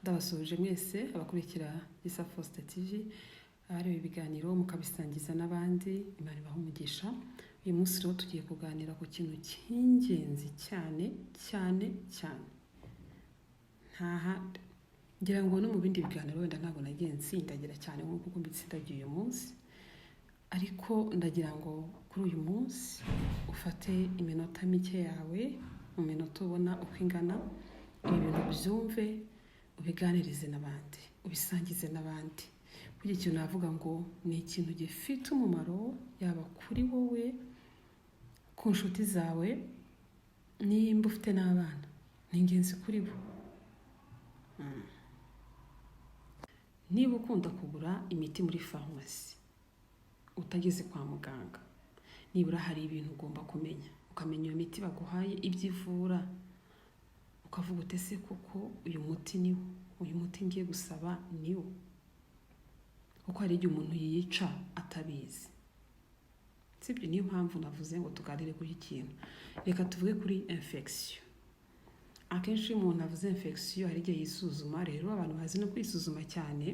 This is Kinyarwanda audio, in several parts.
ndabasuhuje mwese abakurikira Gisa Faustin TV, abareba ibiganiro mukabisangiza n'abandi, Imana ibahe umugisha. Uyu munsi rero tugiye kuganira ku kintu cy'ingenzi cyane cyane cyane. Ngira ngo no mu bindi biganiro wenda ntabwo nagiye nsindagira cyane nk'uko mbitsindagiye uyu munsi, ariko ndagira ngo kuri uyu munsi ufate iminota mike yawe, mu minota ubona uko ingana, ibintu byumve, ubiganirize n'abandi, ubisangize n'abandi. Kugira ikintu navuga ngo ni ikintu gifite umumaro, yaba kuri wowe, ku nshuti zawe, nimba ufite n'abana, ni ingenzi kuri bo. Niba ukunda kugura imiti muri farumasi utageze kwa muganga, nibura hari ibintu ugomba kumenya, ukamenya iyo miti baguhaye ibyo ivura, ukavuga utese kuko uyu muti niwo, uyu muti ngiye gusaba niwo, kuko hari igihe umuntu yiyica atabizi. Sibyo, niyo mpamvu navuze ngo tuganire kuri ikintu. Reka tuvuge kuri infection. Akenshi iyo umuntu avuze infection hari igihe yisuzuma. Rero abantu bazi no kwisuzuma cyane,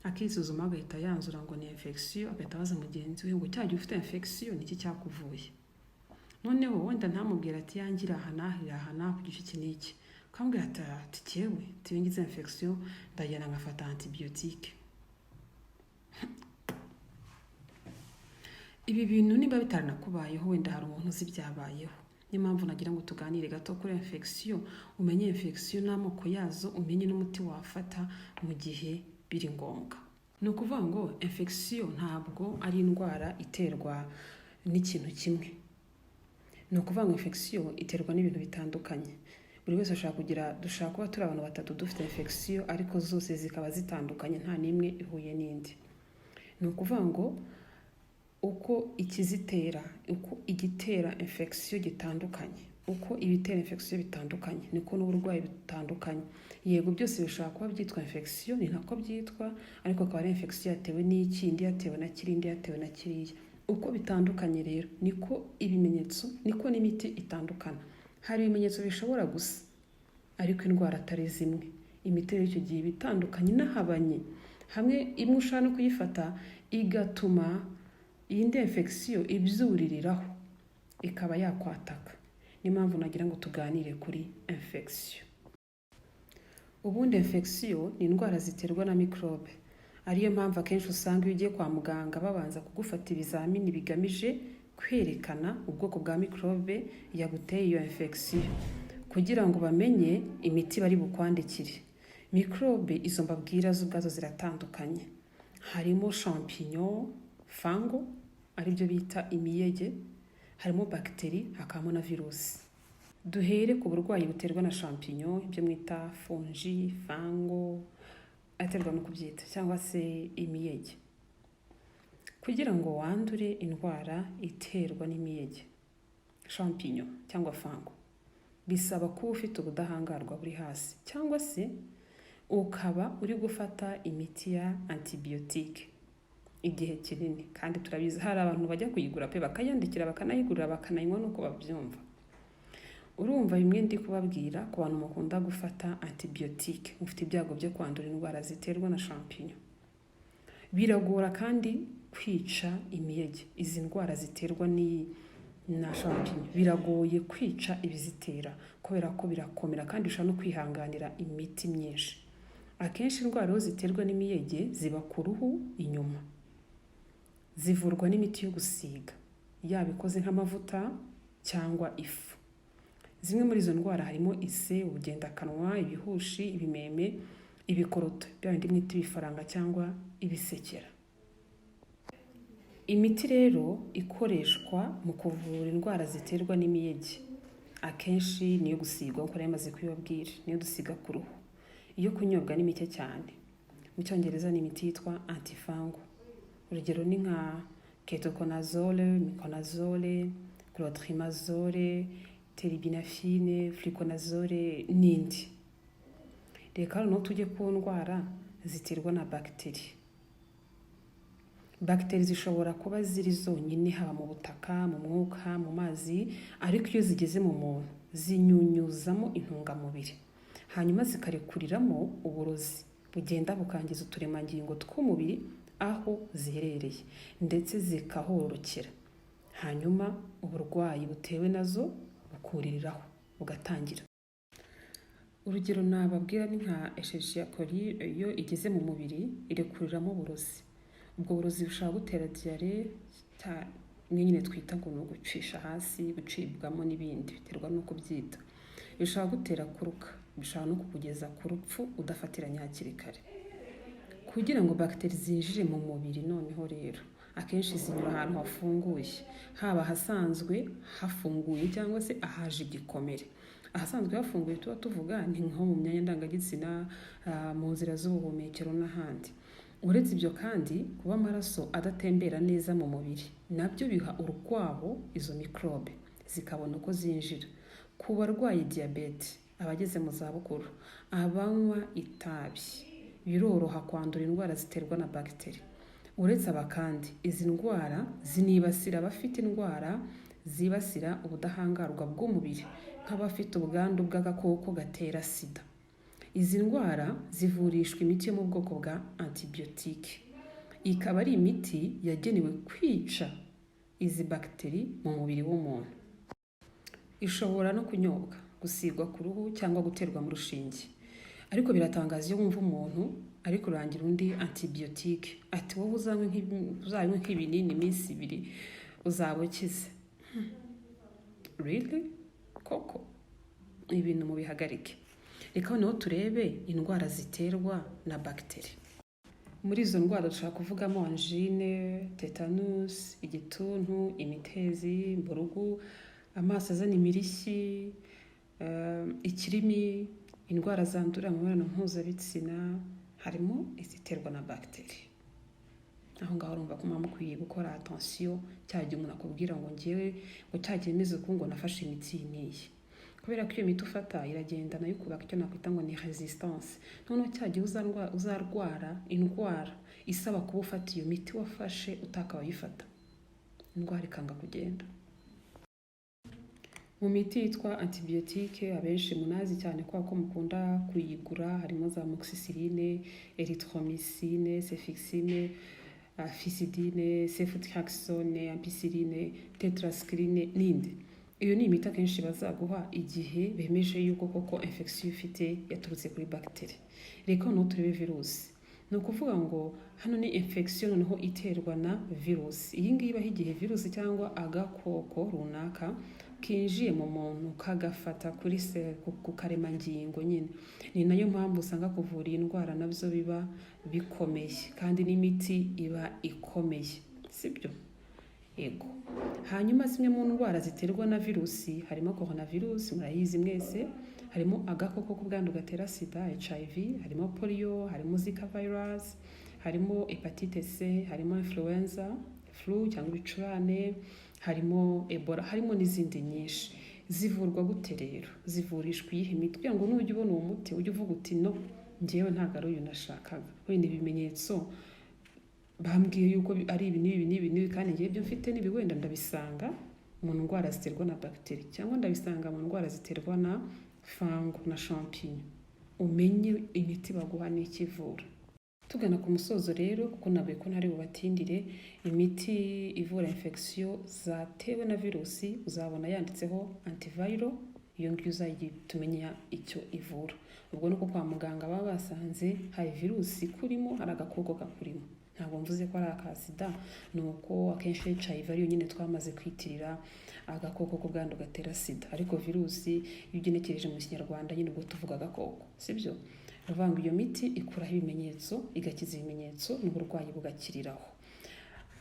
akisuzuma agahita yanzura ngo ni infection, agahita abaza mugenzi we ngo cyajya ufite infection niki cyakuvuye. Noneho wenda ntamubwira ati yangira hana ku gice kiniki, kambwira ati cyewe tibingize infection ndajyana ngafata antibiotique. Ibi bintu niba bitaranakubayeho wenda hari umuntu uzi byabayeho. Niyo mpamvu nagira ngo tuganire gato kuri infection, umenye infection n'amoko yazo, umenye n'umuti wafata mu gihe biri ngombwa. Ni ukuvuga ngo infection ntabwo ari indwara iterwa n'ikintu kimwe. Ni ukuvuga ngo infection iterwa n'ibintu bitandukanye. Buri wese dushaka kuba turi abantu batatu dufite infection, ariko zose zikaba zitandukanye, nta n'imwe ihuye n'indi. Ni ukuvuga ngo uko ikizitera, uko igitera infection gitandukanye, uko ibitera infection bitandukanye, niko n'uburwayi bitandukanye. Yego byose bishobora kuba byitwa infection, ni nako byitwa, ariko akaba ari infection yatewe n'ikindi, yatewe na kirindi, yatewe na kiriya. Uko bitandukanye rero niko ibimenyetso, niko n'imiti itandukana. Hari ibimenyetso bishobora gusa, ariko indwara atari zimwe. Imiti rero icyo gihe bitandukanye n'ahabanye. Hamwe imwe ushaka no kuyifata igatuma iyindi infection ibyuririraho ikaba yakwataka. Ni mpamvu nagira ngo tuganire kuri infection. Ubundi infection ni indwara ziterwa na microbe. Ariyo mpamvu akenshi usanga iyo ugiye kwa muganga babanza kugufata ibizamini bigamije kwerekana ubwoko bwa microbe yaguteye iyo infection, kugira ngo bamenye imiti bari bukwandikire. Microbe izo mbabwira zo ubwazo ziratandukanye. Harimo champignon, fungo, aribyo bita imiyege, harimo bakteri, hakamo na virusi. Duhere ku burwayi buterwa na champignon, ibyo mwita fungi, fungo, aterwa no kubyita, cyangwa se imiyege. Kugira ngo wandure indwara iterwa n'imiyege, champignon cyangwa fungo, bisaba kuba ufite ubudahangarwa buri hasi, cyangwa se ukaba uri gufata imiti ya antibiotique igihe kinini. Kandi turabizi hari abantu bajya kuyigura pe bakayandikira, bakanayigurira, bakanayinywa nuko babyumva. Urumva bimwe ndi kubabwira ku bantu mukunda gufata antibiotique, mufite ibyago byo kwandura indwara ziterwa na champignon. Biragora kandi kwica imiyege. Izi ndwara ziterwa na champignon biragoye kwica ibizitera, kubera ko birakomera kandi ushobora no kwihanganira imiti myinshi. Akenshi indwara ziterwa n'imiyege ziba ku ruhu inyuma, zivurwa n'imiti yo gusiga, yaba ikoze nk'amavuta cyangwa ifu. Zimwe muri izo ndwara harimo ise, ubugendakanwa, ibihushi, ibimeme, ibikoroto, byabindi mwita ibifaranga cyangwa ibisekera. Imiti rero ikoreshwa mu kuvura indwara ziterwa n'imiyege akenshi niyo gusigwa, kuko yamaze kubibabwira, niyo dusiga ku ruhu. Iyo kunyobwa ni mike cyane. Mu Cyongereza ni imiti yitwa antifungal. Urugero ni nka ketoconazole, miconazole, clotrimazole, terbinafine, fluconazole n'indi. Reka hano tujye ku ndwara ziterwa na bakteri. Bakteri zishobora kuba ziri zonyine, haba mu butaka, mu mwuka, mu mazi, ariko iyo zigeze mu muntu zinyunyuzamo intungamubiri. hanyuma zikarekuriramo uburozi bugenda bukangiza uturemangingo tw'umubiri aho ziherereye ndetse zikahororokera, hanyuma uburwayi butewe nazo bukuririraho bugatangira. Urugero nababwira ni nka Escherichia coli, iyo igeze mu mubiri irekuriramo uburozi. Ubwo burozi bushobora gutera diyare, nyine twita ngo ni ugucisha hasi, gucibwamo n'ibindi, biterwa n'uko byita. Bishobora gutera kuruka, bishobora no kukugeza ku rupfu udafatiranye hakiri kare. Kugira ngo bagiteri zinjire mu mubiri noneho rero akenshi zinyura ahantu hafunguye, haba ahasanzwe hafunguye cyangwa se ahaje igikomere. Ahasanzwe hafunguye tuba tuvuga ni nko mu myanya ndangagitsina, mu nzira z'ubuhumekero n'ahandi. Uretse ibyo kandi, kuba amaraso adatembera neza mu mubiri nabyo biha urukwaho izo mikorobe zikabona uko zinjira. Ku barwaye diyabete, abageze mu zabukuru, abanywa itabi, biroroha kwandura indwara ziterwa na bagiteri. Uretse aba kandi, izi ndwara zinibasira abafite indwara zibasira ubudahangarwa bw'umubiri nk'abafite ubwandu bw'agakoko gatera sida. Izi ndwara zivurishwa imiti yo mu bwoko bwa antibiyotike. Ikaba ari imiti yagenewe kwica izi bagiteri mu mubiri w'umuntu. Ishobora no kunyobwa, gusigwa ku ruhu cyangwa guterwa mu rushinge. Ariko biratangaza iyo wumva umuntu ari kurangira undi antibiyotike, ati wowe uzanywe nk'ibinini iminsi 2 uzaba ukize. Really? Koko ibintu mubihagarike. Reka noneho turebe indwara ziterwa na bagiteri. Muri izo ndwara dushaka kuvugamo angine, tetanus, igituntu, imitezi, mburugu, amaso azana imirishyi, ikirimi, indwara zandurira mu mibonano mpuzabitsina, harimo iziterwa na bagiteri. Aho ngaho urumva ko mukwiye gukora attention cyagiye umuntu akubwira ngo ngewe ngo cyagiye meze uko ngo nafashe imiti niyi. Kubera ko iyo miti ufata iragenda nayo kubaka icyo nakwita ngo ni resistance. Noneho cyagiye uzarwara indwara isaba kuba ufata iyo miti wafashe utakawayifata, indwara ikanga kugenda. Mu miti yitwa antibiyotike abenshi munazi cyane kwa ko mukunda kuyigura, harimo za amoxicilline, erythromycine, cefixime, fisidine, ceftriaxone, ampicilline, tetracycline n'indi. Iyo ni imiti akenshi bazaguha igihe bemeje yuko koko infection ufite yaturutse kuri bagiteri. Reka no turebe virusi. Ni ukuvuga ngo hano ni infection noneho iterwa na virusi. Iyi ngiyi ibaho igihe virusi cyangwa agakoko runaka kinjiye mu muntu kagafata kuri ku karemangingo nyine. Ni nayo mpamvu usanga kuvura iyi ndwara nabyo biba bikomeye kandi n'imiti iba ikomeye, sibyo? Ego. Hanyuma zimwe mu ndwara ziterwa na virusi harimo coronavirus, murayizi mwese, harimo agakoko k'ubwandu gatera sida HIV, harimo polio, harimo Zika virus, harimo hepatite C, harimo influenza, flu cyangwa ibicurane, harimo Ebola, harimo n'izindi nyinshi. Zivurwa gute rero? Zivurishwa iyihe miti? Kugira ngo nujya ubona uwo muti ujye uvuga uti no, ngewe ntabwo ari uyu nashakaga. Wenda ibimenyetso bambwiye yuko ari ibi n'ibi kandi ngewe ibyo mfite nibi wenda ndabisanga mu ndwara ziterwa na bagiteri cyangwa ndabisanga mu ndwara ziterwa na fungo na champignon. Umenye imiti baguha n'ikivura. Tugana ku musozo rero kuko nabuye ko ntari bubatindire, imiti ivura infection zatewe na virusi uzabona yanditseho antiviral, iyo ngiyo uzayitumenya icyo ivura. Ubwo nuko kwa muganga baba basanze hari virusi kurimo, hari agakoko kakurimo. Ntabwo mvuze ko ari akasida, nuko akenshi HIV ariyo nyine twamaze kwitirira agakoko k'ubwandu gatera sida. Ariko virusi iyo ugenekereje mu Kinyarwanda nyine ubwo tuvuga agakoko, sibyo? Ravanga iyo miti ikuraho ibimenyetso, igakiza ibimenyetso n'uburwayi bugakiriraho.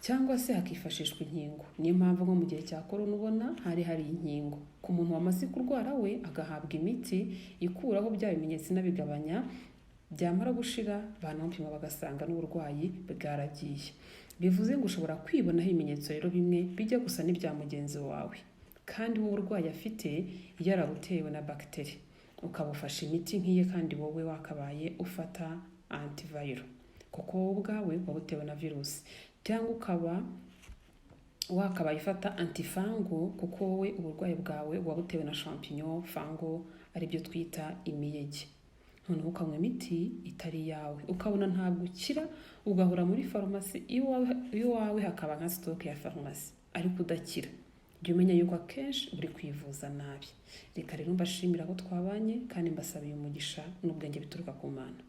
Cyangwa se hakifashishwa inkingo. Niyo mpamvu nko mu gihe cya corona ubona hari inkingo. Ku muntu wamaze kurwara we agahabwa imiti ikuraho bya bimenyetso n'abigabanya, byamara gushira banamupima bagasanga n'uburwayi bwaragiye. Bivuze ngo ushobora kwibonaho ibimenyetso rero bimwe bijya gusa n'ibya mugenzi wawe, kandi wowe urwaye afite yarabutewe na bagiteri. Ukabufasha imiti nk'iye kandi wowe wakabaye ufata antiviral kuko wowe ubwawe wabutewe na virusi, cyangwa ukaba wakabaye ufata antifango kuko wowe uburwayi bwawe wabutewe na champignon, fango aribyo twita imiyege. noneho ukanywa imiti itari yawe ukabona ntabwo ukira, ugahora muri farumasi iwawe hakaba nka sitoke ya farumasi ariko udakira. Jya umenya yuko akenshi uri kwivuza nabi. Reka rero mbashimira abo twabanye kandi mbasabiye umugisha n'ubwenge bituruka ku Mana.